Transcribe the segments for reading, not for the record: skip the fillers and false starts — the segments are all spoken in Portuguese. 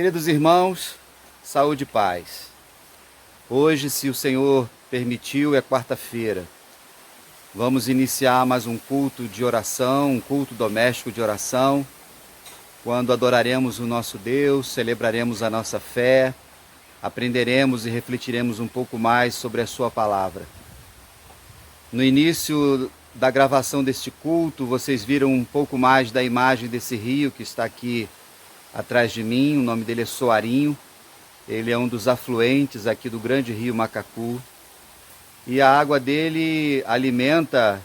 Queridos irmãos, saúde e paz. Hoje, se o Senhor permitiu, é quarta-feira. Vamos iniciar mais um culto de oração, um culto doméstico de oração, quando adoraremos o nosso Deus, celebraremos a nossa fé, aprenderemos e refletiremos um pouco mais sobre a sua palavra. No início da gravação deste culto, vocês viram um pouco mais da imagem desse rio que está aqui atrás de mim. O nome dele é Soarinho. Ele é um dos afluentes aqui do grande rio Macacu. E a água dele alimenta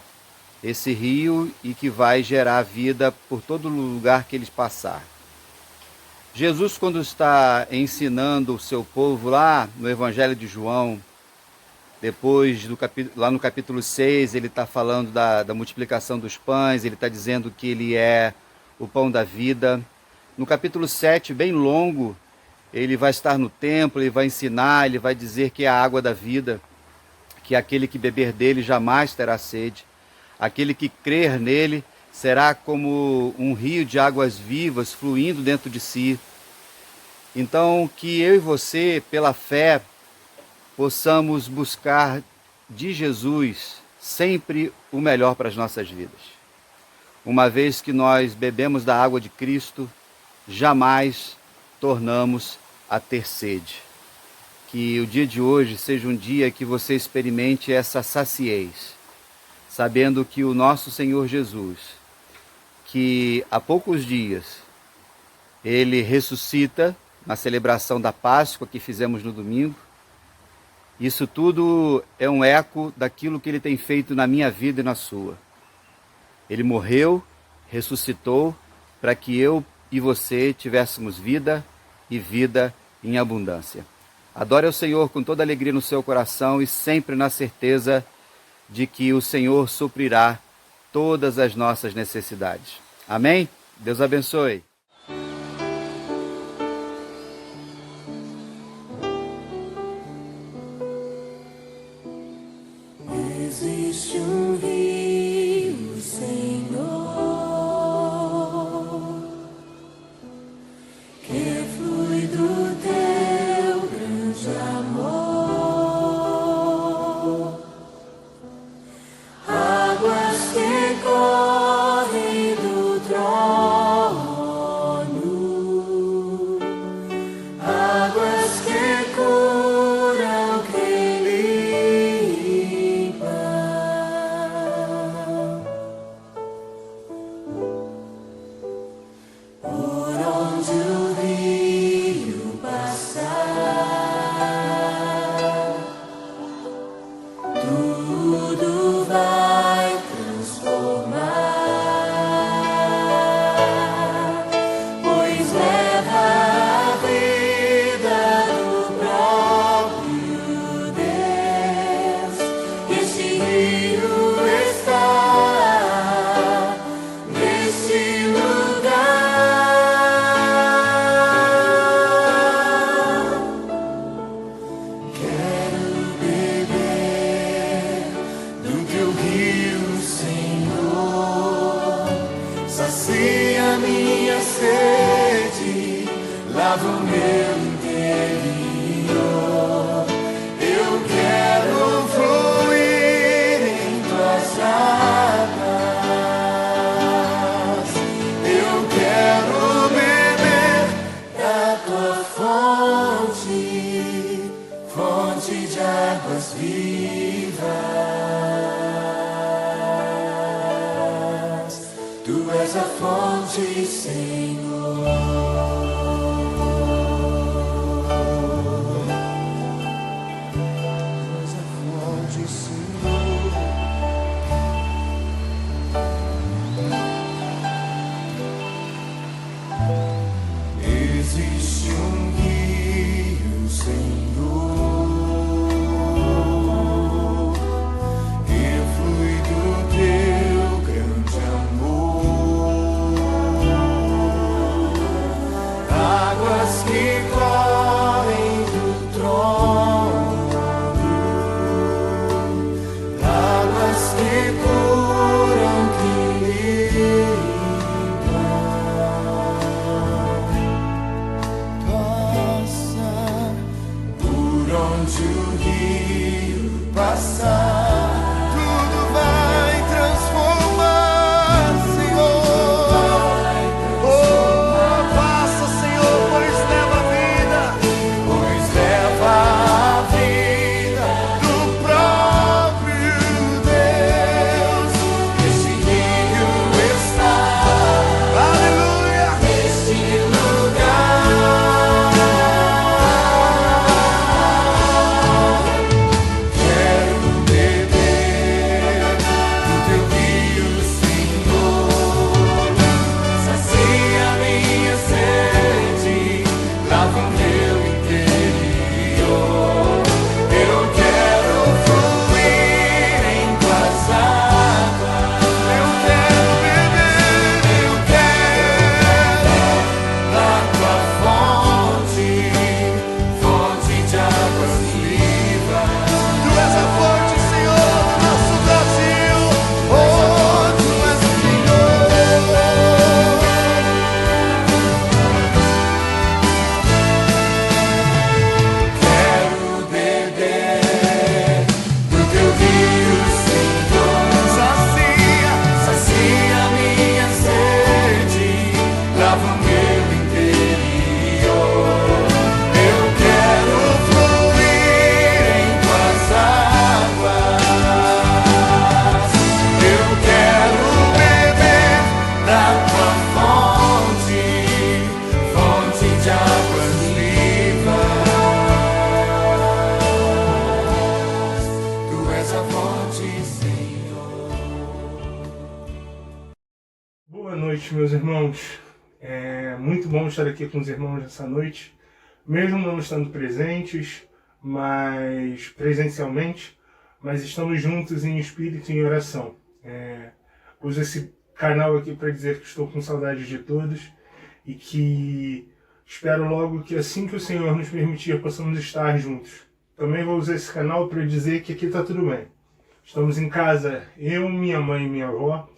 esse rio e que vai gerar vida por todo lugar que ele passar. Jesus, quando está ensinando o seu povo lá no Evangelho de João, depois, lá no capítulo 6, ele está falando da multiplicação dos pães, ele está dizendo que ele é o pão da vida. No capítulo 7, bem longo, ele vai estar no templo, ele vai ensinar, ele vai dizer que é a água da vida, que aquele que beber dele jamais terá sede. Aquele que crer nele será como um rio de águas vivas fluindo dentro de si. Então, que eu e você, pela fé, possamos buscar de Jesus sempre o melhor para as nossas vidas. Uma vez que nós bebemos da água de Cristo, jamais tornamos a ter sede. Que o dia de hoje seja um dia que você experimente essa saciez, sabendo que o nosso Senhor Jesus, que há poucos dias ele ressuscita na celebração da Páscoa que fizemos no domingo. Isso tudo é um eco daquilo que ele tem feito na minha vida e na sua. Ele morreu, ressuscitou, para que eu e você tivéssemos vida e vida em abundância. Adore ao Senhor com toda alegria no seu coração e sempre na certeza de que o Senhor suprirá todas as nossas necessidades. Amém? Deus abençoe. Existe um rio, Senhor, que flui do teu grande amor, águas que correm do trono, águas que curam, que tudo vai transformar, pois leva a vida do próprio Deus. Este rio está neste lugar. Quero beber do teu rio, Senhor, sacia minha sede, lava o meu interior. Eu quero fluir em tuas águas, eu quero beber da tua fonte, fonte de águas vivas. Tu és a fonte, Senhor. Tu és a fonte, Senhor. Existe um rio, Senhor, que flui do teu grande amor, onde o rio passar, tudo vai transformar, Senhor. Oh, passa, Senhor, pois leva a vida do próprio Deus. Esse rio está, aleluia, neste lugar. Quero beber do teu rio, Senhor. Sacia minha sede, lava o meu interior. Eu quero fluir em tuas águas. Eu quero beber, eu quero da tua fonte, fonte de águas vivas. Tu és a fonte, Senhor, do nosso Brasil. Oh, tu és o Senhor. Quero beber do teu rio, Senhor. Sacia minha sede, lava o meu interior. Eu quero fluir em tuas águas. Eu quero beber da tua fonte, fonte de águas vivas. Tu és a fonte, Senhor. Boa noite, meus irmãos. É muito bom estar aqui com os irmãos nessa noite, mesmo não estando presentes, mas presencialmente, mas estamos juntos em espírito e em oração. Uso esse canal aqui para dizer que estou com saudades de todos e que espero logo que, assim que o Senhor nos permitir, possamos estar juntos. Também vou usar esse canal para dizer que aqui está tudo bem. Estamos em casa, eu, minha mãe e minha avó,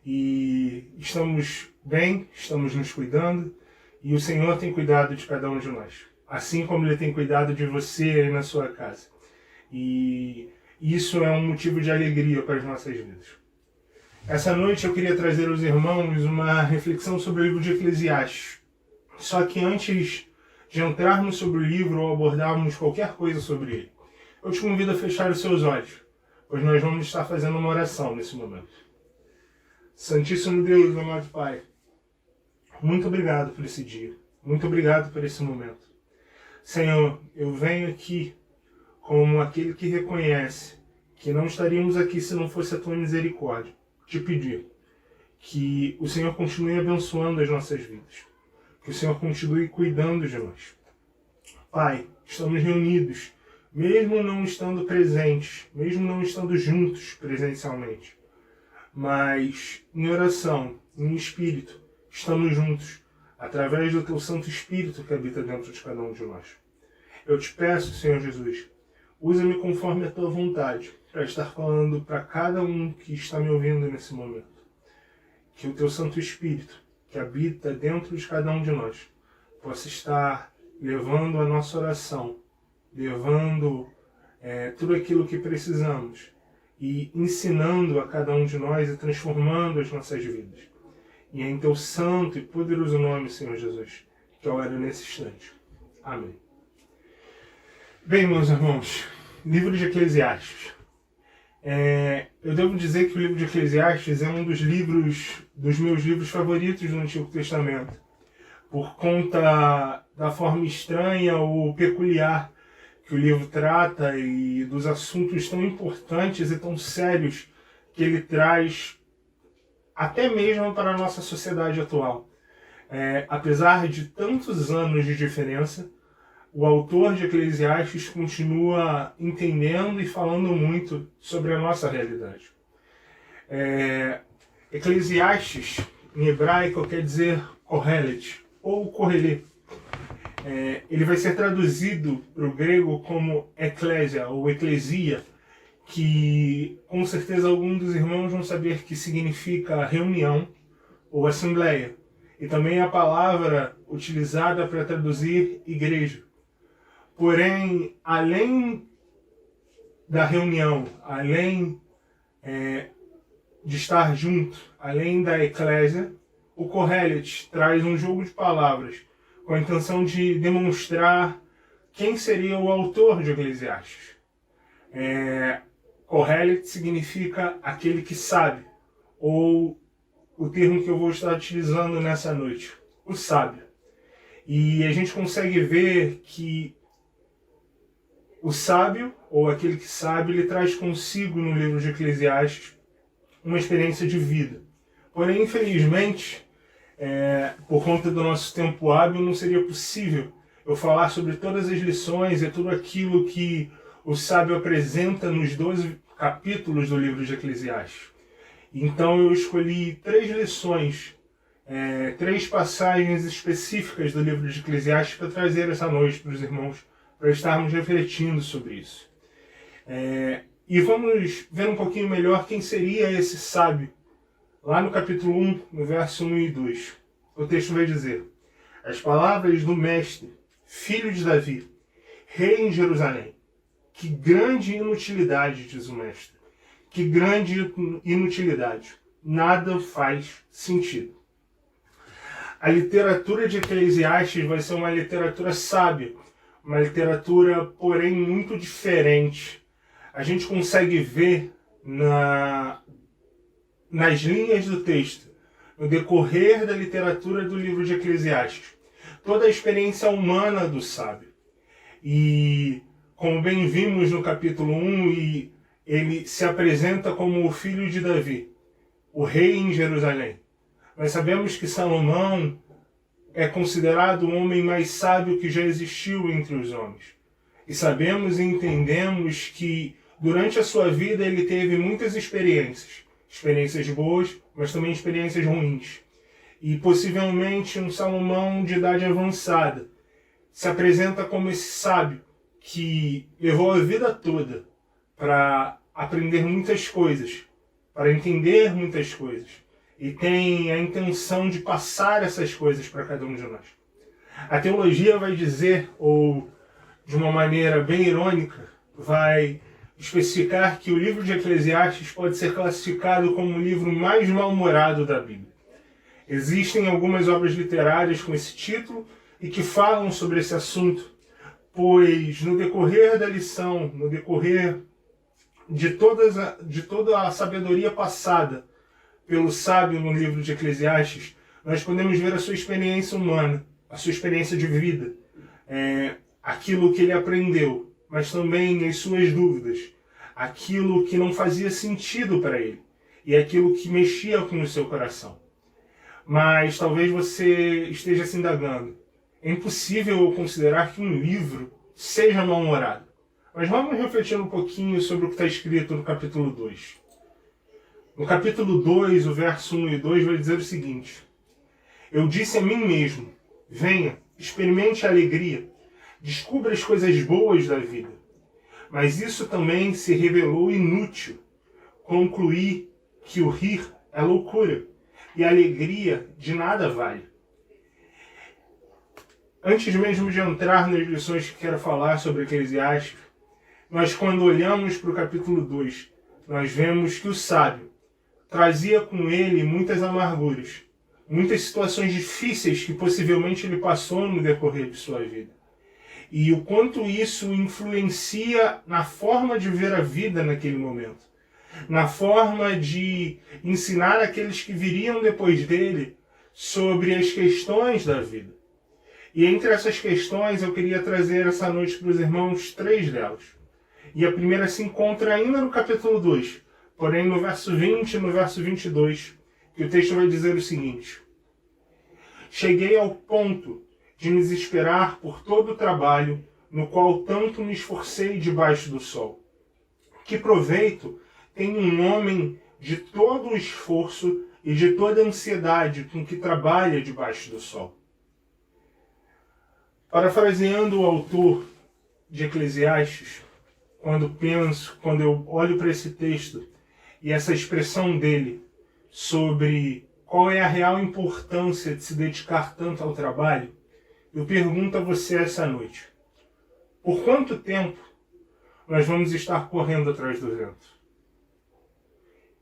e estamos bem, estamos nos cuidando, e o Senhor tem cuidado de cada um de nós, assim como Ele tem cuidado de você aí na sua casa. E isso é um motivo de alegria para as nossas vidas. Essa noite eu queria trazer aos irmãos uma reflexão sobre o livro de Eclesiastes. Só que antes de entrarmos sobre o livro ou abordarmos qualquer coisa sobre ele, eu te convido a fechar os seus olhos, pois nós vamos estar fazendo uma oração nesse momento. Santíssimo Deus, amado Pai, muito obrigado por esse dia, muito obrigado por esse momento. Senhor, eu venho aqui como aquele que reconhece que não estaríamos aqui se não fosse a tua misericórdia, te pedir que o Senhor continue abençoando as nossas vidas, que o Senhor continue cuidando de nós. Pai, estamos reunidos, mesmo não estando presentes, mesmo não estando juntos presencialmente, mas em oração, em espírito, estamos juntos, através do teu Santo Espírito que habita dentro de cada um de nós. Eu te peço, Senhor Jesus, usa-me conforme a tua vontade, para estar falando para cada um que está me ouvindo nesse momento. Que o teu Santo Espírito, que habita dentro de cada um de nós, possa estar levando a nossa oração, levando tudo aquilo que precisamos e ensinando a cada um de nós e transformando as nossas vidas. E é em teu santo e poderoso nome, Senhor Jesus, que eu oro nesse instante. Amém. Bem, meus irmãos, livro de Eclesiastes. Eu devo dizer que o livro de Eclesiastes é um dos meus livros favoritos do Antigo Testamento, por conta da forma estranha ou peculiar que o livro trata e dos assuntos tão importantes e tão sérios que ele traz até mesmo para a nossa sociedade atual. Apesar de tantos anos de diferença, o autor de Eclesiastes continua entendendo e falando muito sobre a nossa realidade. Eclesiastes, em hebraico, quer dizer Kohelet, ou Kohelet. Ele vai ser traduzido para o grego como Eclésia, ou Eclesia, que com certeza alguns dos irmãos vão saber que significa reunião ou assembleia. E também a palavra utilizada para traduzir igreja. Porém, além da reunião, além de estar junto, além da eclésia, o Kohelet traz um jogo de palavras com a intenção de demonstrar quem seria o autor de Eclesiastes. Kohelet significa aquele que sabe, ou o termo que eu vou estar utilizando nessa noite, o sábio. E a gente consegue ver que o sábio, ou aquele que sabe, ele traz consigo no livro de Eclesiastes uma experiência de vida. Porém, infelizmente, por conta do nosso tempo hábil, não seria possível eu falar sobre todas as lições e tudo aquilo que o sábio apresenta nos 12 capítulos do livro de Eclesiastes. Então eu escolhi 3 lições, 3 passagens específicas do livro de Eclesiastes para trazer essa noite para os irmãos, para estarmos refletindo sobre isso. E vamos ver um pouquinho melhor quem seria esse sábio. Lá no capítulo 1, no verso 1 e 2, o texto vai dizer: as palavras do mestre, filho de Davi, rei em Jerusalém. Que grande inutilidade, diz o mestre. Que grande inutilidade. Nada faz sentido. A literatura de Eclesiastes vai ser uma literatura sábia, uma literatura, porém, muito diferente. A gente consegue ver nas linhas do texto, no decorrer da literatura do livro de Eclesiastes, toda a experiência humana do sábio. E, como bem vimos no capítulo 1, ele se apresenta como o filho de Davi, o rei em Jerusalém. Nós sabemos que Salomão é considerado o homem mais sábio que já existiu entre os homens. E sabemos e entendemos que durante a sua vida ele teve muitas experiências. Experiências boas, mas também experiências ruins. E possivelmente um Salomão de idade avançada se apresenta como esse sábio que levou a vida toda para aprender muitas coisas, para entender muitas coisas. E tem a intenção de passar essas coisas para cada um de nós. A teologia vai dizer, ou de uma maneira bem irônica, vai especificar que o livro de Eclesiastes pode ser classificado como o livro mais mal-humorado da Bíblia. Existem algumas obras literárias com esse título e que falam sobre esse assunto, pois no decorrer da lição, no decorrer de toda a sabedoria passada pelo sábio no livro de Eclesiastes, nós podemos ver a sua experiência humana, a sua experiência de vida, aquilo que ele aprendeu, mas também as suas dúvidas, aquilo que não fazia sentido para ele e aquilo que mexia com o seu coração. Mas talvez você esteja se indagando: é impossível eu considerar que um livro seja mal-humorado. Mas vamos refletir um pouquinho sobre o que está escrito no capítulo 2. No capítulo 2, o verso 1 e 2 vai dizer o seguinte: eu disse a mim mesmo, venha, experimente a alegria, descubra as coisas boas da vida. Mas isso também se revelou inútil. Concluí que o rir é loucura e a alegria de nada vale. Antes mesmo de entrar nas lições que quero falar sobre Eclesiastes, nós, quando olhamos para o capítulo 2, nós vemos que o sábio trazia com ele muitas amarguras, muitas situações difíceis que possivelmente ele passou no decorrer de sua vida. E o quanto isso influencia na forma de ver a vida naquele momento, na forma de ensinar aqueles que viriam depois dele sobre as questões da vida. E entre essas questões eu queria trazer essa noite para os irmãos 3 delas. E a primeira se encontra ainda no capítulo 2, porém no verso 20 e no verso 22, que o texto vai dizer o seguinte: cheguei ao ponto de me desesperar por todo o trabalho no qual tanto me esforcei debaixo do sol. Que proveito tem um homem de todo o esforço e de toda a ansiedade com que trabalha debaixo do sol? Parafraseando o autor de Eclesiastes, quando eu olho para esse texto e essa expressão dele sobre qual é a real importância de se dedicar tanto ao trabalho, eu pergunto a você essa noite: Por quanto tempo nós vamos estar correndo atrás do vento?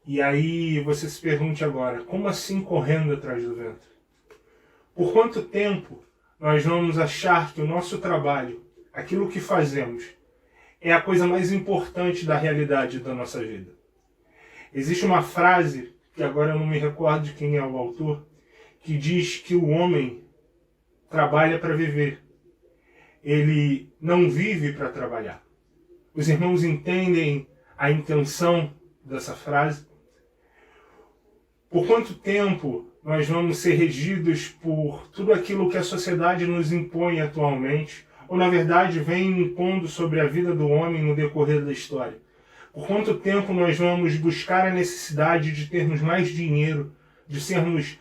E aí você se pergunte agora, como assim correndo atrás do vento? Por quanto tempo nós vamos achar que o nosso trabalho, aquilo que fazemos, é a coisa mais importante da realidade da nossa vida? Existe uma frase, que agora eu não me recordo de quem é o autor, que diz que o homem trabalha para viver. Ele não vive para trabalhar. Os irmãos entendem a intenção dessa frase? Por quanto tempo nós vamos ser regidos por tudo aquilo que a sociedade nos impõe atualmente, ou na verdade vem impondo sobre a vida do homem no decorrer da história? Por quanto tempo nós vamos buscar a necessidade de termos mais dinheiro, de sermos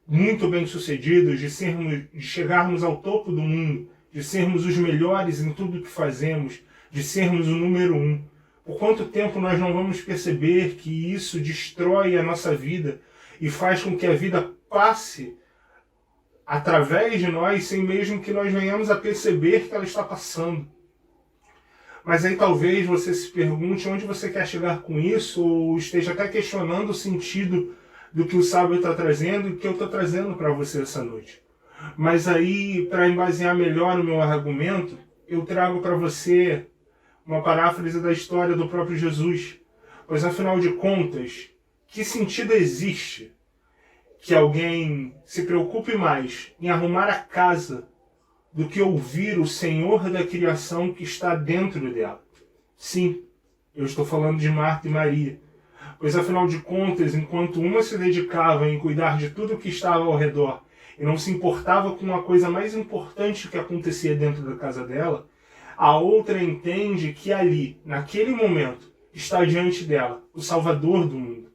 muito bem-sucedidos, de chegarmos ao topo do mundo, de sermos os melhores em tudo que fazemos, de sermos o número 1? Por quanto tempo nós não vamos perceber que isso destrói a nossa vida e faz com que a vida passe através de nós, sem mesmo que nós venhamos a perceber que ela está passando? Mas aí talvez você se pergunte onde você quer chegar com isso, ou esteja até questionando o sentido do que o sábio está trazendo e do que eu estou trazendo para você essa noite. Mas aí, para embasear melhor o meu argumento, eu trago para você uma paráfrase da história do próprio Jesus. Pois afinal de contas, que sentido existe que alguém se preocupe mais em arrumar a casa do que ouvir o Senhor da criação que está dentro dela? Sim, eu estou falando de Marta e Maria. Pois afinal de contas, enquanto uma se dedicava em cuidar de tudo que estava ao redor e não se importava com a coisa mais importante que acontecia dentro da casa dela, a outra entende que ali, naquele momento, está diante dela o Salvador do mundo.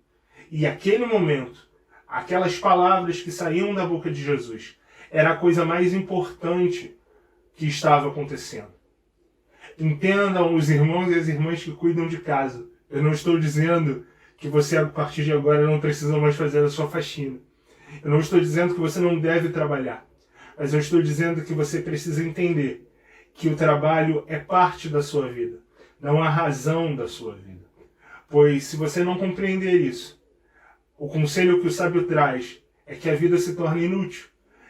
E aquele momento, aquelas palavras que saíam da boca de Jesus, era a coisa mais importante que estava acontecendo. Entendam os irmãos e as irmãs que cuidam de casa. Eu não estou dizendo que você, a partir de agora, não precisa mais fazer a sua faxina. Eu não estou dizendo que você não deve trabalhar. Mas eu estou dizendo que você precisa entender que o trabalho é parte da sua vida, não a razão da sua vida. Pois se você não compreender isso, o conselho que o sábio traz é que a vida se torne inútil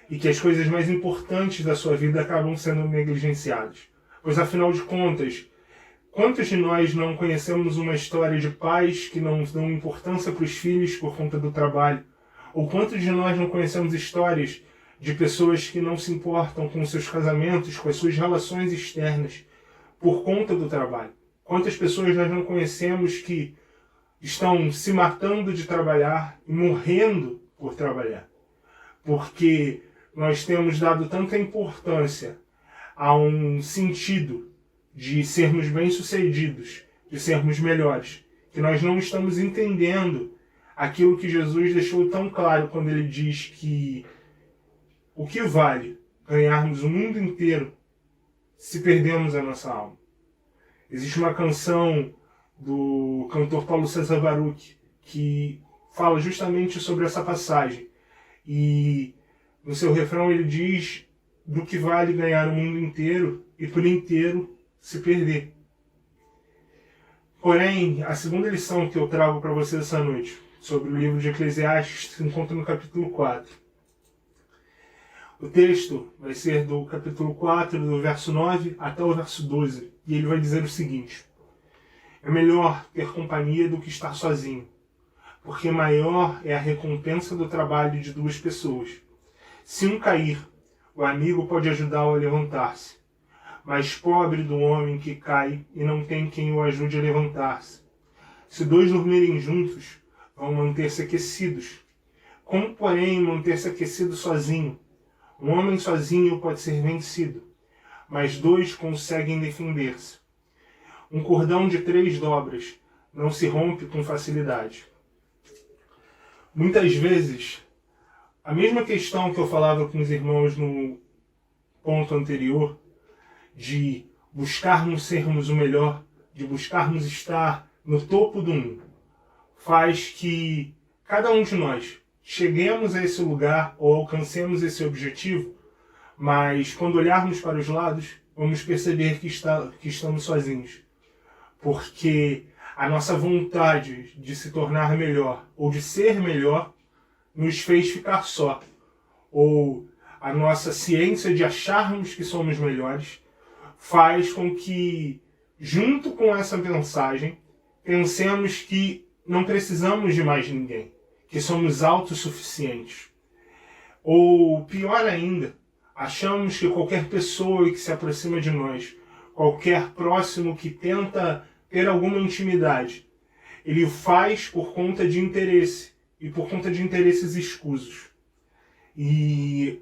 e que as coisas mais importantes da sua vida acabam sendo negligenciadas. Pois afinal de contas, quantos de nós não conhecemos uma história de pais que não dão importância para os filhos por conta do trabalho? Ou quantos de nós não conhecemos histórias de pessoas que não se importam com seus casamentos, com as suas relações externas, por conta do trabalho? Quantas pessoas nós não conhecemos que estão se matando de trabalhar e morrendo por trabalhar? Porque nós temos dado tanta importância a um sentido de sermos bem-sucedidos, de sermos melhores, que nós não estamos entendendo aquilo que Jesus deixou tão claro quando ele diz que o que vale ganharmos o mundo inteiro se perdermos a nossa alma? Existe uma canção do cantor Paulo César Baruch que fala justamente sobre essa passagem. E no seu refrão ele diz do que vale ganhar o mundo inteiro e por inteiro se perder. Porém, a segunda lição que eu trago para vocês essa noite sobre o livro de Eclesiastes se encontra no capítulo 4. O texto vai ser do capítulo 4, do verso 9 até o verso 12. E ele vai dizer o seguinte: é melhor ter companhia do que estar sozinho, porque maior é a recompensa do trabalho de duas pessoas. Se um cair, o amigo pode ajudá-lo a levantar-se, mas pobre do homem que cai e não tem quem o ajude a levantar-se. Se dois dormirem juntos, vão manter-se aquecidos. Como, porém, manter-se aquecido sozinho? Um homem sozinho pode ser vencido, mas dois conseguem defender-se. Um cordão de 3 dobras não se rompe com facilidade. Muitas vezes, a mesma questão que eu falava com os irmãos no ponto anterior, de buscarmos sermos o melhor, de buscarmos estar no topo do mundo, faz que cada um de nós cheguemos a esse lugar ou alcancemos esse objetivo, mas quando olharmos para os lados, vamos perceber que estamos sozinhos. Porque a nossa vontade de se tornar melhor ou de ser melhor nos fez ficar só. Ou a nossa ciência de acharmos que somos melhores faz com que, junto com essa mensagem, pensemos que não precisamos de mais ninguém, que somos autossuficientes. Ou, pior ainda, achamos que qualquer pessoa que se aproxima de nós, qualquer próximo que tenta ter alguma intimidade, ele o faz por conta de interesse, e por conta de interesses escusos. E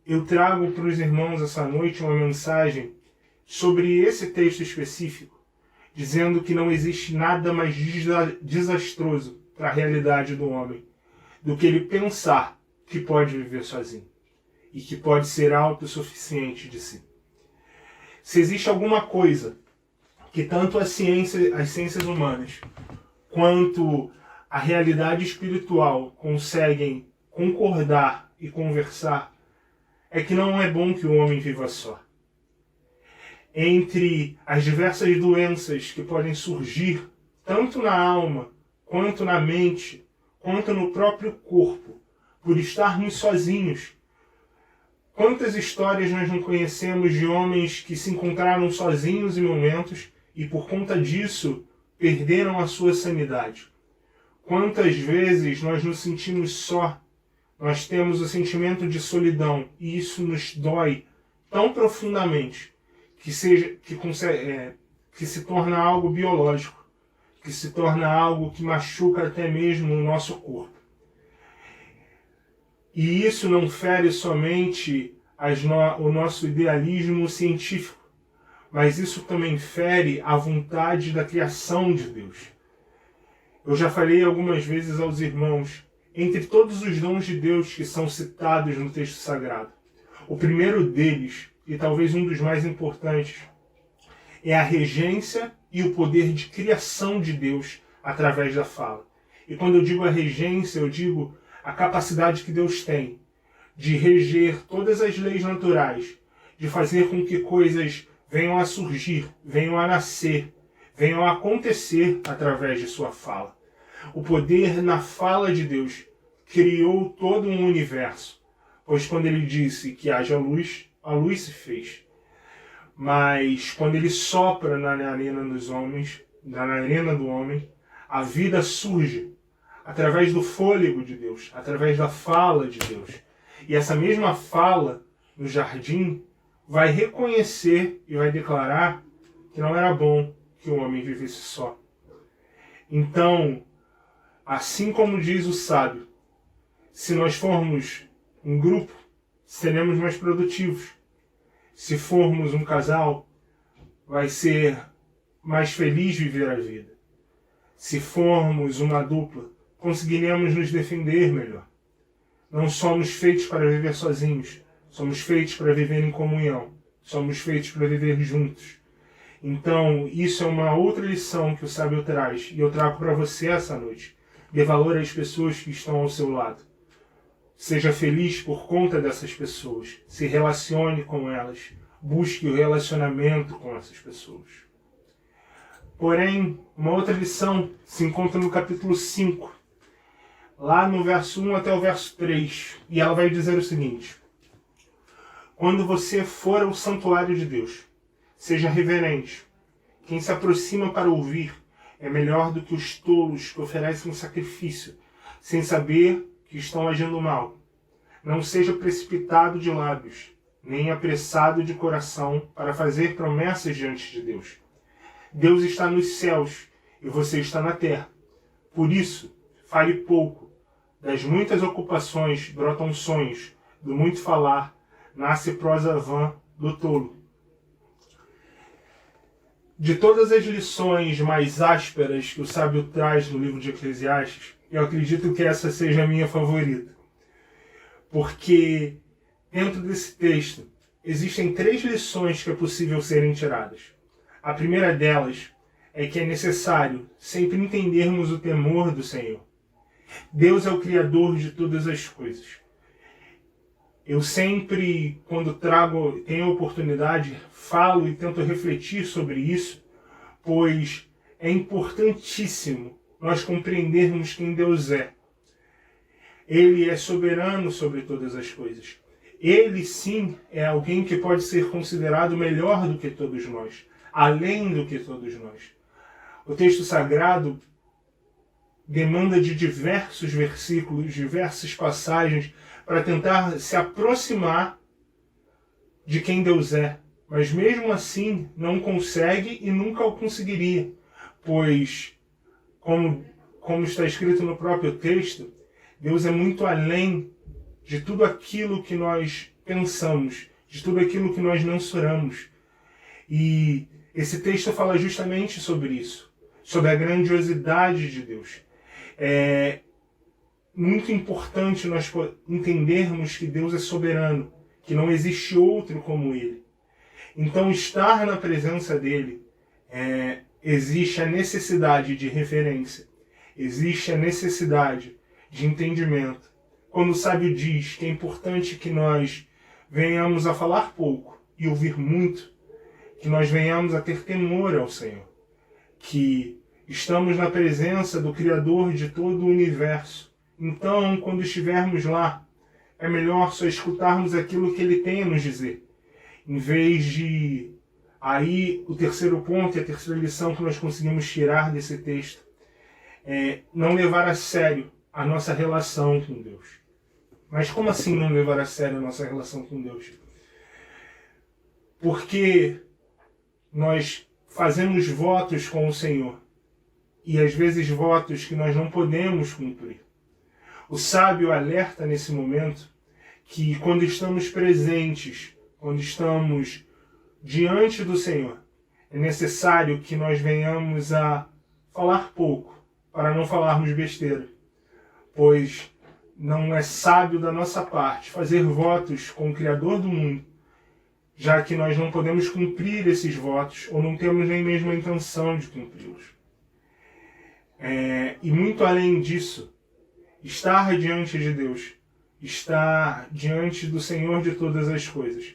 eu trago para os irmãos essa noite uma mensagem sobre esse texto específico, dizendo que não existe nada mais desastroso para a realidade do homem do que ele pensar que pode viver sozinho e que pode ser autossuficiente de si. Se existe alguma coisa que tanto as ciências humanas quanto a realidade espiritual conseguem concordar e conversar, é que não é bom que o homem viva só. Entre as diversas doenças que podem surgir, tanto na alma, quanto na mente, quanto no próprio corpo, por estarmos sozinhos, quantas histórias nós não conhecemos de homens que se encontraram sozinhos em momentos e por conta disso perderam a sua sanidade? Quantas vezes nós nos sentimos só, nós temos o sentimento de solidão e isso nos dói tão profundamente que se torna algo biológico, que se torna algo que machuca até mesmo o nosso corpo. E isso não fere somente o nosso idealismo científico, mas isso também fere a vontade da criação de Deus. Eu já falei algumas vezes aos irmãos, entre todos os dons de Deus que são citados no texto sagrado, o primeiro deles, e talvez um dos mais importantes, é a regência e o poder de criação de Deus através da fala. E quando eu digo a regência, eu digo a capacidade que Deus tem de reger todas as leis naturais, de fazer com que coisas venham a surgir, venham a nascer, venham a acontecer através de sua fala. O poder na fala de Deus criou todo um universo, pois quando ele disse que haja luz, a luz se fez. Mas quando ele sopra na narina dos homens, na narina do homem, a vida surge através do fôlego de Deus, através da fala de Deus. E essa mesma fala no jardim vai reconhecer e vai declarar que não era bom que o homem vivesse só. Então, assim como diz o sábio, se nós formos um grupo, seremos mais produtivos. Se formos um casal, vai ser mais feliz viver a vida. Se formos uma dupla, conseguiremos nos defender melhor. Não somos feitos para viver sozinhos, somos feitos para viver em comunhão, somos feitos para viver juntos. Então, isso é uma outra lição que o sábio traz, e eu trago para você essa noite. Dê valor às pessoas que estão ao seu lado. Seja feliz por conta dessas pessoas. Se relacione com elas. Busque o relacionamento com essas pessoas. Porém, uma outra lição se encontra no capítulo 5, lá no verso 1 até o verso 3. E ela vai dizer o seguinte: quando você for ao santuário de Deus, seja reverente. Quem se aproxima para ouvir é melhor do que os tolos que oferecem um sacrifício, sem saber que estão agindo mal. Não seja precipitado de lábios, nem apressado de coração para fazer promessas diante de Deus. Deus está nos céus e você está na terra. Por isso, fale pouco. Das muitas ocupações brotam sonhos, do muito falar nasce prosa vã do tolo. De todas as lições mais ásperas que o sábio traz no livro de Eclesiastes, eu acredito que essa seja a minha favorita. Porque dentro desse texto existem 3 lições que é possível serem tiradas. A primeira delas é que é necessário sempre entendermos o temor do Senhor. Deus é o Criador de todas as coisas. Eu sempre, quando tenho a oportunidade, falo e tento refletir sobre isso, pois é importantíssimo nós compreendermos quem Deus é. Ele é soberano sobre todas as coisas. Ele, sim, é alguém que pode ser considerado melhor do que todos nós, além do que todos nós. O texto sagrado demanda de diversos versículos, diversas passagens, para tentar se aproximar de quem Deus é. Mas mesmo assim não consegue e nunca o conseguiria, pois, como está escrito no próprio texto, Deus é muito além de tudo aquilo que nós pensamos, de tudo aquilo que nós mensuramos. E esse texto fala justamente sobre isso, sobre a grandiosidade de Deus. É muito importante nós entendermos que Deus é soberano, que não existe outro como Ele. Então, estar na presença dEle, existe a necessidade de referência, existe a necessidade de entendimento. Quando o sábio diz que é importante que nós venhamos a falar pouco e ouvir muito, que nós venhamos a ter temor ao Senhor, que estamos na presença do Criador de todo o universo. Então, quando estivermos lá, é melhor só escutarmos aquilo que Ele tem a nos dizer, em vez de... Aí, o terceiro ponto e a terceira lição que nós conseguimos tirar desse texto é não levar a sério a nossa relação com Deus. Mas como assim não levar a sério a nossa relação com Deus? Porque nós fazemos votos com o Senhor, e às vezes votos que nós não podemos cumprir. O sábio alerta nesse momento que quando estamos presentes, quando estamos diante do Senhor, é necessário que nós venhamos a falar pouco, para não falarmos besteira, pois não é sábio da nossa parte fazer votos com o Criador do mundo, já que nós não podemos cumprir esses votos, ou não temos nem mesmo a intenção de cumpri-los. E muito além disso, estar diante de Deus, estar diante do Senhor de todas as coisas,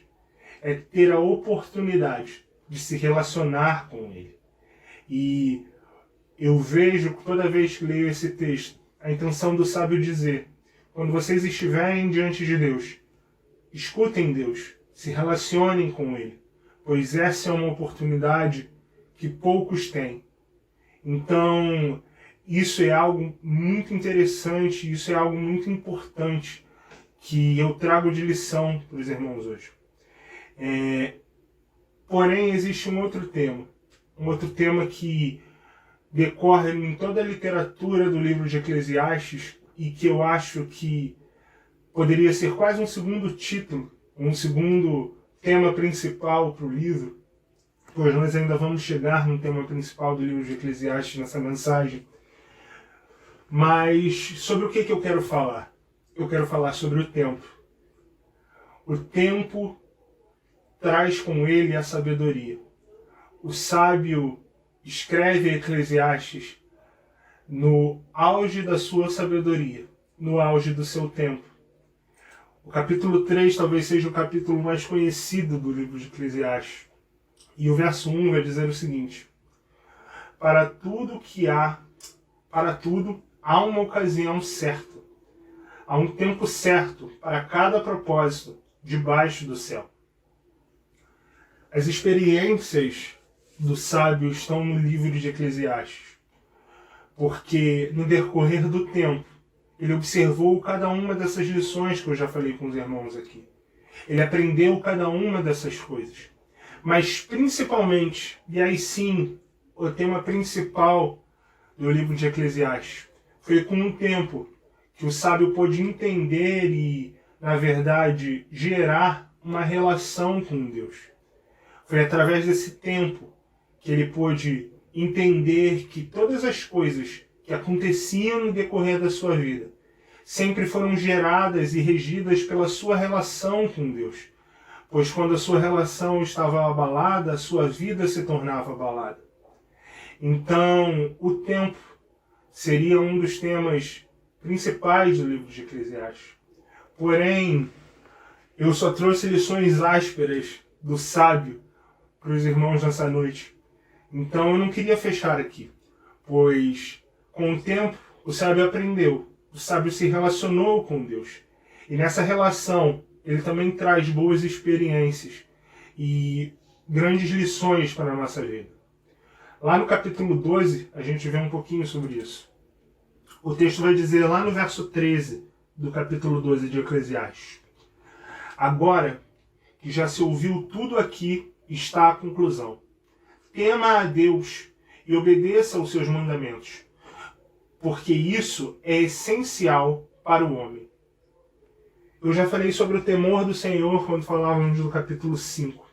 é ter a oportunidade de se relacionar com Ele. E eu vejo, toda vez que leio esse texto, a intenção do sábio dizer: quando vocês estiverem diante de Deus, escutem Deus, se relacionem com Ele, pois essa é uma oportunidade que poucos têm. Então, isso é algo muito interessante, isso é algo muito importante que eu trago de lição para os irmãos hoje. Porém, existe um outro tema que decorre em toda a literatura do livro de Eclesiastes e que eu acho que poderia ser quase um segundo título, um segundo tema principal para o livro, pois nós ainda vamos chegar no tema principal do livro de Eclesiastes nessa mensagem. Mas sobre o que eu quero falar? Eu quero falar sobre o tempo. O tempo traz com ele a sabedoria. O sábio escreve Eclesiastes no auge da sua sabedoria, no auge do seu tempo. O capítulo 3 talvez seja o capítulo mais conhecido do livro de Eclesiastes. E o verso 1 vai dizer o seguinte: para tudo há uma ocasião certa, há um tempo certo para cada propósito debaixo do céu. As experiências do sábio estão no livro de Eclesiastes, porque no decorrer do tempo ele observou cada uma dessas lições que eu já falei com os irmãos aqui. Ele aprendeu cada uma dessas coisas. Mas principalmente, e aí sim, o tema principal do livro de Eclesiastes, foi com o tempo que o sábio pôde entender e, na verdade, gerar uma relação com Deus. Foi através desse tempo que ele pôde entender que todas as coisas que aconteciam no decorrer da sua vida sempre foram geradas e regidas pela sua relação com Deus. Pois quando a sua relação estava abalada, a sua vida se tornava abalada. Então, o tempo seria um dos temas principais do livro de Eclesiastes. Porém, Eu só trouxe lições ásperas do sábio para os irmãos nessa noite. Então eu não queria fechar aqui, pois com o tempo o sábio aprendeu, o sábio se relacionou com Deus. E nessa relação ele também traz boas experiências e grandes lições para a nossa vida. Lá no capítulo 12 a gente vê um pouquinho sobre isso. O texto vai dizer lá no verso 13 do capítulo 12 de Eclesiastes: agora que já se ouviu tudo aqui, está a conclusão. Tema a Deus e obedeça aos seus mandamentos, porque isso é essencial para o homem. Eu já falei sobre o temor do Senhor quando falávamos do capítulo 5.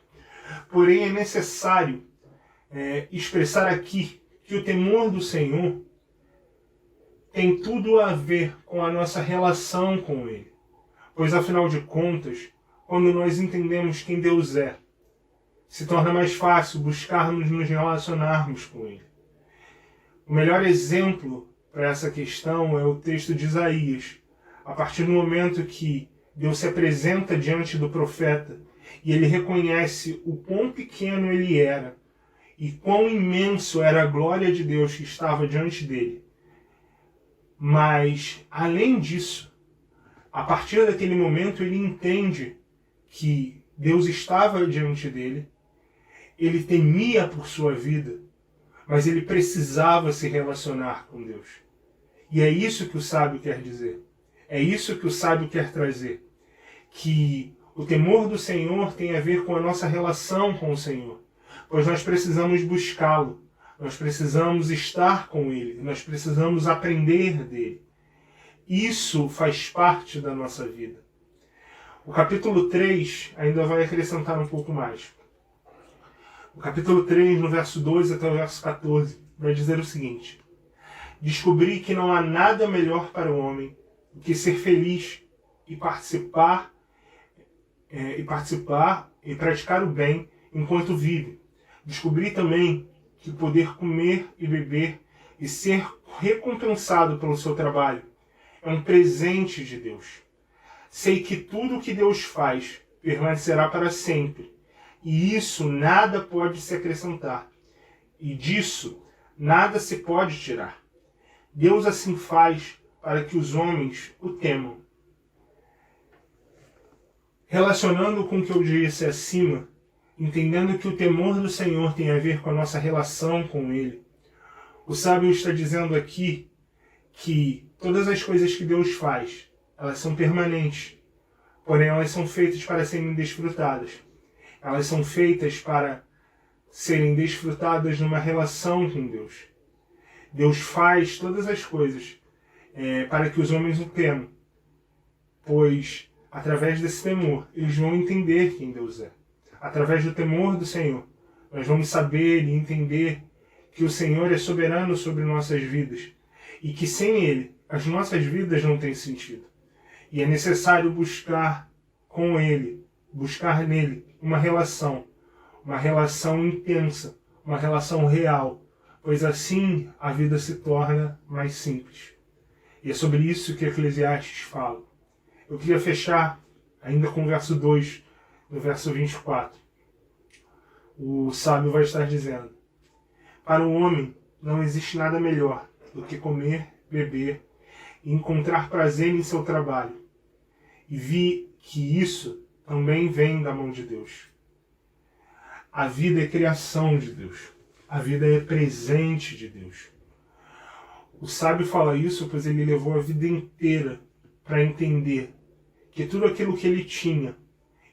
Porém, é necessário expressar aqui que o temor do Senhor tem tudo a ver com a nossa relação com Ele. Pois, afinal de contas, quando nós entendemos quem Deus é, se torna mais fácil buscarmos nos relacionarmos com Ele. O melhor exemplo para essa questão é o texto de Isaías. A partir do momento que Deus se apresenta diante do profeta e ele reconhece o quão pequeno ele era e quão imenso era a glória de Deus que estava diante dele. Mas, além disso, a partir daquele momento ele entende que Deus estava diante dele, ele temia por sua vida, mas ele precisava se relacionar com Deus. E é isso que o sábio quer dizer. É isso que o sábio quer trazer. Que o temor do Senhor tem a ver com a nossa relação com o Senhor. Pois nós precisamos buscá-lo. Nós precisamos estar com Ele. Nós precisamos aprender dele. Isso faz parte da nossa vida. O capítulo 3 ainda vai acrescentar um pouco mais. O capítulo 3, no verso 12 até o verso 14, vai dizer o seguinte: descobri que não há nada melhor para o homem do que ser feliz e participar e praticar o bem enquanto vive. Descobri também que poder comer e beber e ser recompensado pelo seu trabalho é um presente de Deus. Sei que tudo o que Deus faz permanecerá para sempre, e isso nada pode se acrescentar, e disso nada se pode tirar. Deus assim faz para que os homens o temam. Relacionando com o que eu disse acima, entendendo que o temor do Senhor tem a ver com a nossa relação com Ele, o sábio está dizendo aqui que todas as coisas que Deus faz, elas são permanentes, porém elas são feitas para serem desfrutadas. Elas são feitas para serem desfrutadas numa relação com Deus. Deus faz todas as coisas para que os homens o temam, pois através desse temor eles vão entender quem Deus é. Através do temor do Senhor, nós vamos saber e entender que o Senhor é soberano sobre nossas vidas e que sem Ele as nossas vidas não têm sentido. E é necessário buscar com Ele, buscar nele uma relação intensa, uma relação real, pois assim a vida se torna mais simples. E é sobre isso que Eclesiastes fala. Eu queria fechar ainda com o verso 2, no verso 24. O sábio vai estar dizendo: para o homem não existe nada melhor do que comer, beber e encontrar prazer em seu trabalho. E vi que isso também vem da mão de Deus. A vida é criação de Deus. A vida é presente de Deus. O sábio fala isso pois ele levou a vida inteira para entender que tudo aquilo que ele tinha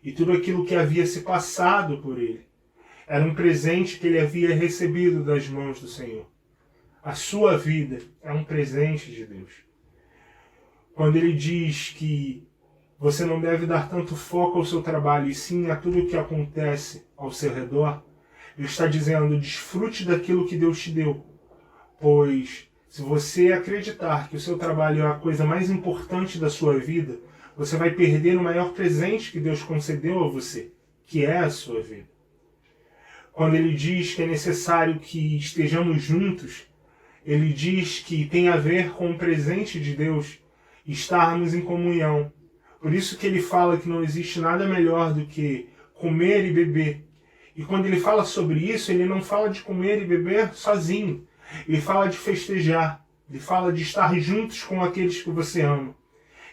e tudo aquilo que havia se passado por ele era um presente que ele havia recebido das mãos do Senhor. A sua vida é um presente de Deus. Quando ele diz que você não deve dar tanto foco ao seu trabalho e sim a tudo o que acontece ao seu redor, ele está dizendo: desfrute daquilo que Deus te deu, pois se você acreditar que o seu trabalho é a coisa mais importante da sua vida, você vai perder o maior presente que Deus concedeu a você, que é a sua vida. Quando ele diz que é necessário que estejamos juntos, ele diz que tem a ver com o presente de Deus estarmos em comunhão, Por isso que ele fala que não existe nada melhor do que comer e beber. E quando ele fala sobre isso, ele não fala de comer e beber sozinho. Ele fala de festejar. Ele fala de estar juntos com aqueles que você ama.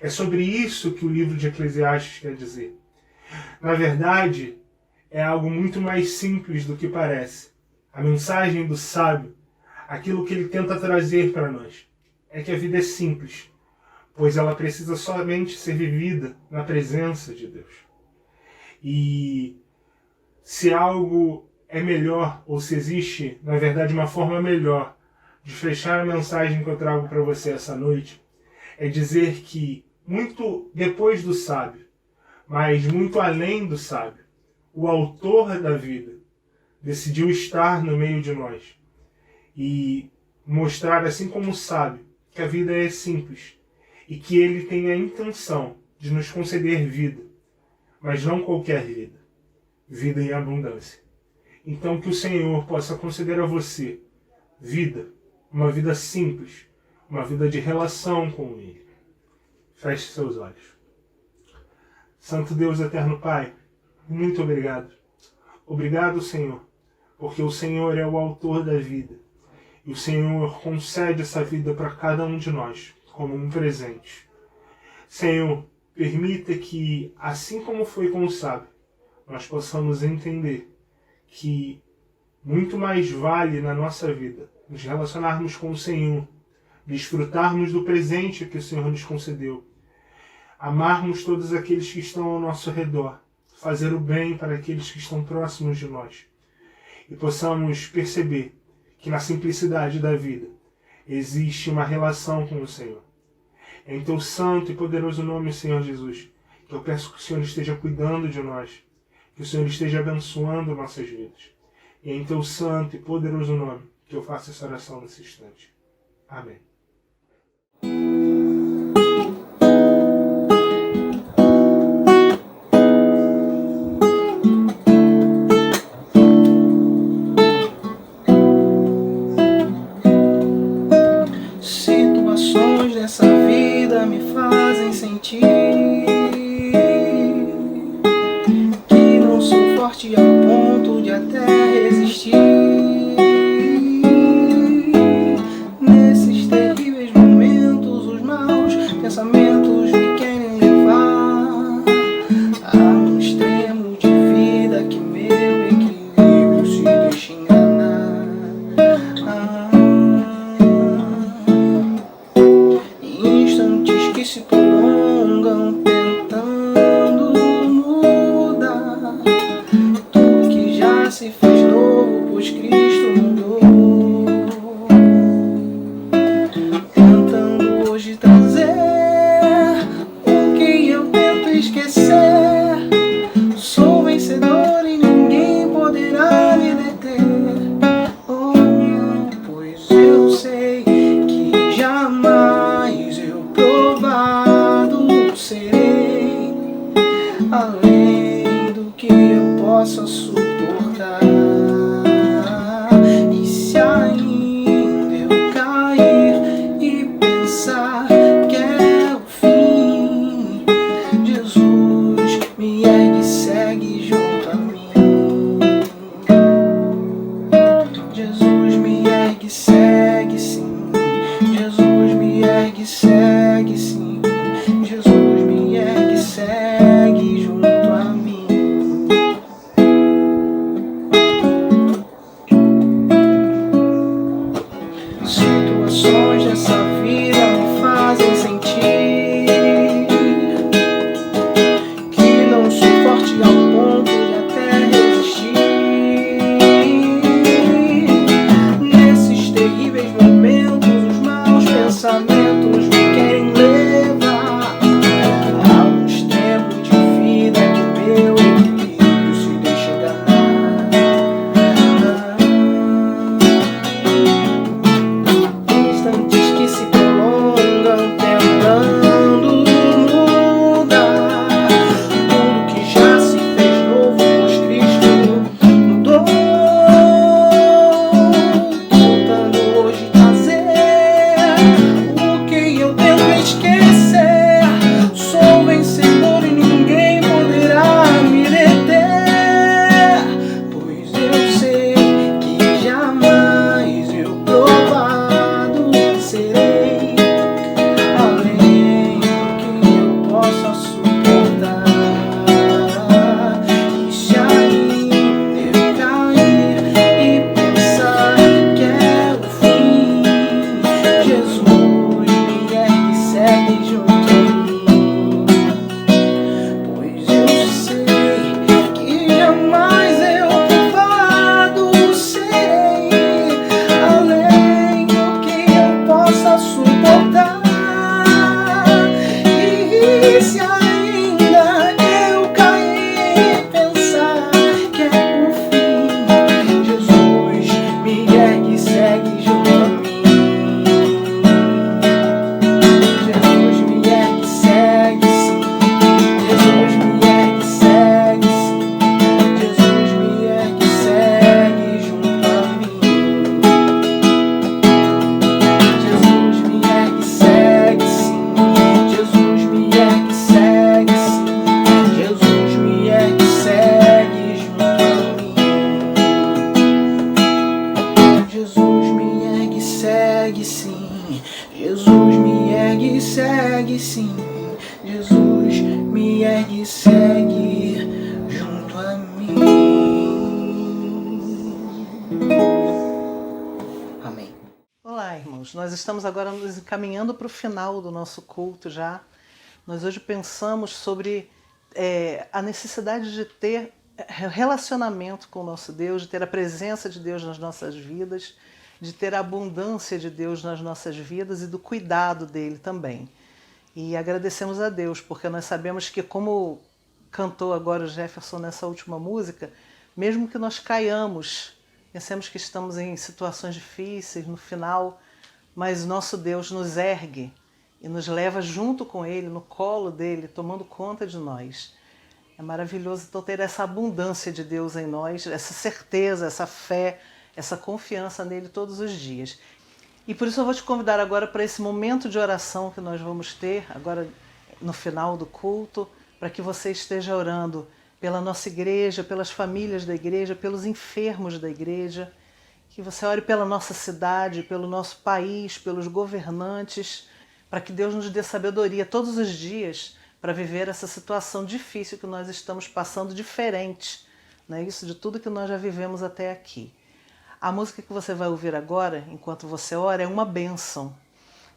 É sobre isso que o livro de Eclesiastes quer dizer. Na verdade, é algo muito mais simples do que parece. A mensagem do sábio, aquilo que ele tenta trazer para nós, é que a vida é simples, pois ela precisa somente ser vivida na presença de Deus. E se algo é melhor, ou se existe, na verdade, uma forma melhor de fechar a mensagem que eu trago para você essa noite, é dizer que, muito depois do sábio, mas muito além do sábio, o autor da vida decidiu estar no meio de nós e mostrar, assim como o sábio, que a vida é simples e que ele tem a intenção de nos conceder vida, mas não qualquer vida, vida em abundância. Então que o Senhor possa conceder a você vida, uma vida simples, uma vida de relação com Ele. Feche seus olhos. Santo Deus eterno Pai, muito obrigado. Obrigado, Senhor, porque o Senhor é o autor da vida. E o Senhor concede essa vida para cada um de nós, como um presente. Senhor, permita que, assim como foi com o sábio, nós possamos entender que muito mais vale na nossa vida nos relacionarmos com o Senhor, desfrutarmos do presente que o Senhor nos concedeu, amarmos todos aqueles que estão ao nosso redor, fazer o bem para aqueles que estão próximos de nós, e possamos perceber que na simplicidade da vida existe uma relação com o Senhor. É em teu santo e poderoso nome, Senhor Jesus, que eu peço que o Senhor esteja cuidando de nós, que o Senhor esteja abençoando nossas vidas. E é em teu santo e poderoso nome que eu faço essa oração nesse instante. Amém. Situações dessa vida me fazem sentir que não sou forte ao ponto de até resistir. Nesses terríveis momentos, os maus pensamentos me querem levar a um extremo de vida que meu equilíbrio se deixa enganar. Instantes que se prolongam tentando mudar tudo que já se fez novo, pois Cristo mudou. Tentando hoje trazer o que eu tento esquecer. Sou vencedor e ninguém poderá me deter. Oh não, pois eu sei que jamais eu provado serei além do que eu possa suportar. E se ainda eu cair e pensar que é o fim, Jesus me ergue e segue junto a mim. Jesus me ergue e segue sim. Jesus me ergue e segue sim. Jesus me ergue e segue junto a mim. Situações dessa vida me fazem sentir que não sou forte ao ponto de até resistir. Nesses terríveis momentos, os maus pensamentos me querem levar a um extremo de vida que meu equilíbrio se deixa enganar. segue junto a mim. Jesus me ergue, segue sim. Jesus me ergue, segue sim. Jesus me ergue, segue junto a mim. Jesus me ergue, segue sim. Jesus me ergue, segue sim. Jesus me ergue, segue junto a mim. Jesus me ergue, segue sim. Jesus me ergue, segue sim. Jesus me ergue, segue junto a mim. Amém. Olá, irmãos. Nós estamos agora nos encaminhando para o final do nosso culto já. Nós hoje pensamos sobre a necessidade de ter relacionamento com o nosso Deus, de ter a presença de Deus nas nossas vidas, de ter a abundância de Deus nas nossas vidas e do cuidado dele também. E agradecemos a Deus, porque nós sabemos que, como cantou agora o Jefferson nessa última música, mesmo que nós caiamos, pensemos que estamos em situações difíceis no final, mas nosso Deus nos ergue e nos leva junto com Ele, no colo dele, tomando conta de nós. É maravilhoso então ter essa abundância de Deus em nós, essa certeza, essa fé, essa confiança nele todos os dias. E por isso eu vou te convidar agora para esse momento de oração que nós vamos ter agora no final do culto, para que você esteja orando pela nossa igreja, pelas famílias da igreja, pelos enfermos da igreja, que você ore pela nossa cidade, pelo nosso país, pelos governantes, para que Deus nos dê sabedoria todos os dias para viver essa situação difícil que nós estamos passando, diferente, não é isso, de tudo que nós já vivemos até aqui. A música que você vai ouvir agora, enquanto você ora, é uma bênção.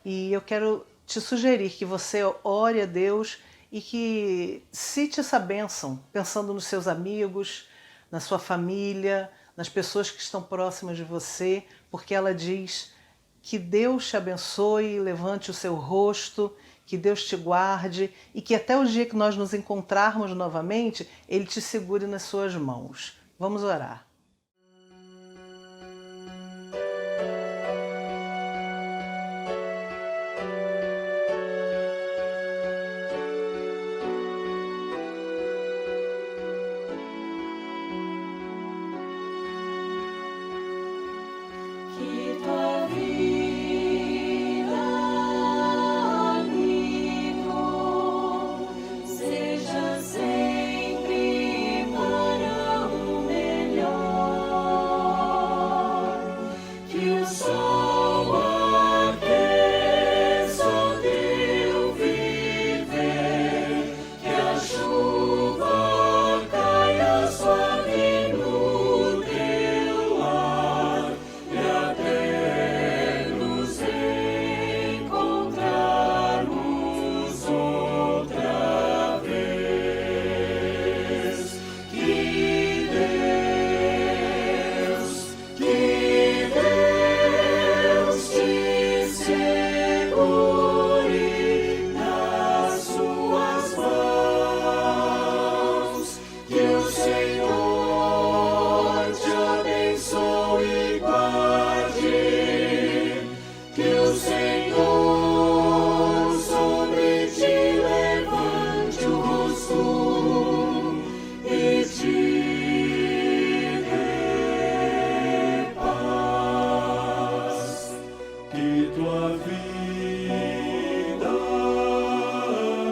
E eu quero te sugerir que você ore a Deus e que cite essa bênção, pensando nos seus amigos, na sua família, nas pessoas que estão próximas de você, porque ela diz que Deus te abençoe, levante o seu rosto, que Deus te guarde e que até o dia que nós nos encontrarmos novamente, Ele te segure nas suas mãos. Vamos orar. Que tua vida, amigo, seja sempre para o melhor. Que o sol aqueça o teu viver, que a chuva caia suave no teu lar. E até nos encontrarmos outra vez. Que Deus te segure nas suas mãos. Que o Senhor te abençoe e guarde. Que o Senhor sobre ti levante o rosto e te dê paz. Que tua vida,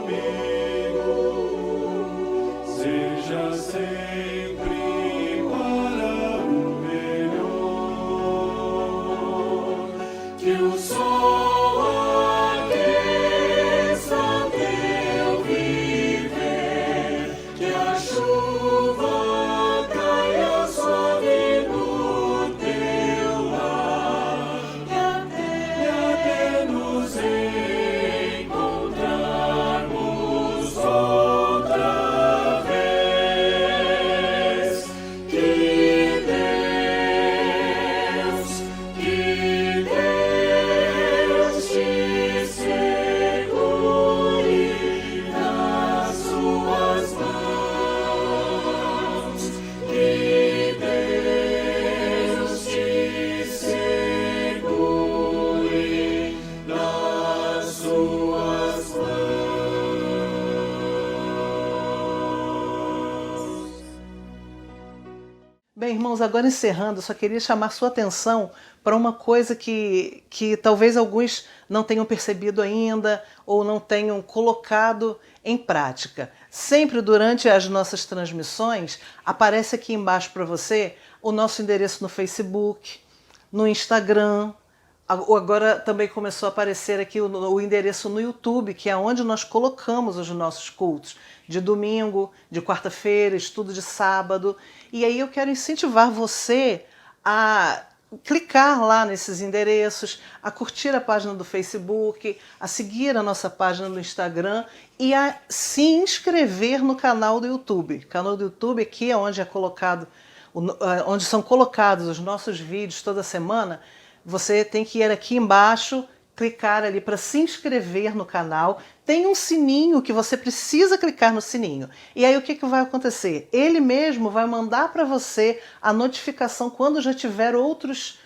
amigo, seja sempre para o melhor. Que o sol aqueça teu viver, que a chuva caia suave no teu lar. E até nos encontrarmos outra vez. Que Deus Bem, irmãos, agora encerrando, eu só queria chamar sua atenção para uma coisa que talvez alguns não tenham percebido ainda ou não tenham colocado em prática. Sempre durante as nossas transmissões, aparece aqui embaixo para você o nosso endereço no Facebook, no Instagram. Agora também começou a aparecer aqui o endereço no YouTube, que é onde nós colocamos os nossos cultos, de domingo, de quarta-feira, estudo de sábado. E aí eu quero incentivar você a clicar lá nesses endereços, a curtir a página do Facebook, a seguir a nossa página no Instagram e a se inscrever no canal do YouTube. O canal do YouTube aqui é onde onde são colocados os nossos vídeos toda semana. Você tem que ir aqui embaixo, clicar ali para se inscrever no canal. Tem um sininho que você precisa clicar no sininho. E aí o que vai acontecer? Ele mesmo vai mandar para você a notificação quando já tiver outros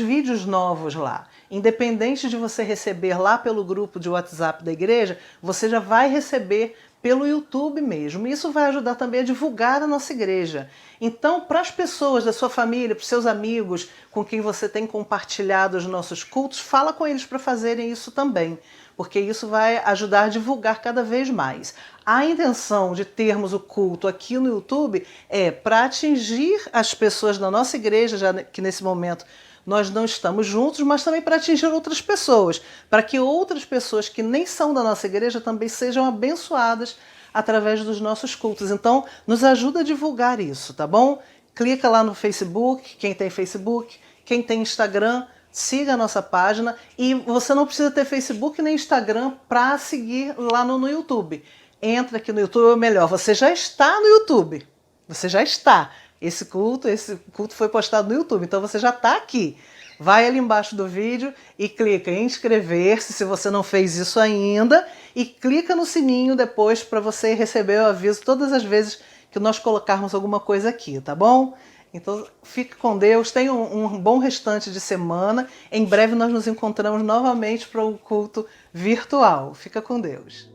vídeos novos lá. Independente de você receber lá pelo grupo de WhatsApp da igreja, você já vai receber pelo YouTube mesmo. Isso vai ajudar também a divulgar a nossa igreja. Então, para as pessoas da sua família, para os seus amigos com quem você tem compartilhado os nossos cultos, fala com eles para fazerem isso também, porque isso vai ajudar a divulgar cada vez mais. A intenção de termos o culto aqui no YouTube é para atingir as pessoas da nossa igreja, já que nesse momento nós não estamos juntos, mas também para atingir outras pessoas, para que outras pessoas que nem são da nossa igreja também sejam abençoadas através dos nossos cultos. Então, nos ajuda a divulgar isso, tá bom? Clica lá no Facebook, quem tem Facebook, quem tem Instagram, siga a nossa página. E você não precisa ter Facebook nem Instagram para seguir lá no YouTube. Entra aqui no YouTube, ou melhor, você já está no YouTube. Você já está. Esse culto foi postado no YouTube, então você já está aqui. Vai ali embaixo do vídeo e clica em inscrever-se, se você não fez isso ainda, e clica no sininho depois para você receber o aviso todas as vezes que nós colocarmos alguma coisa aqui, tá bom? Então fique com Deus, tenha um bom restante de semana. Em breve nós nos encontramos novamente para um culto virtual. Fica com Deus.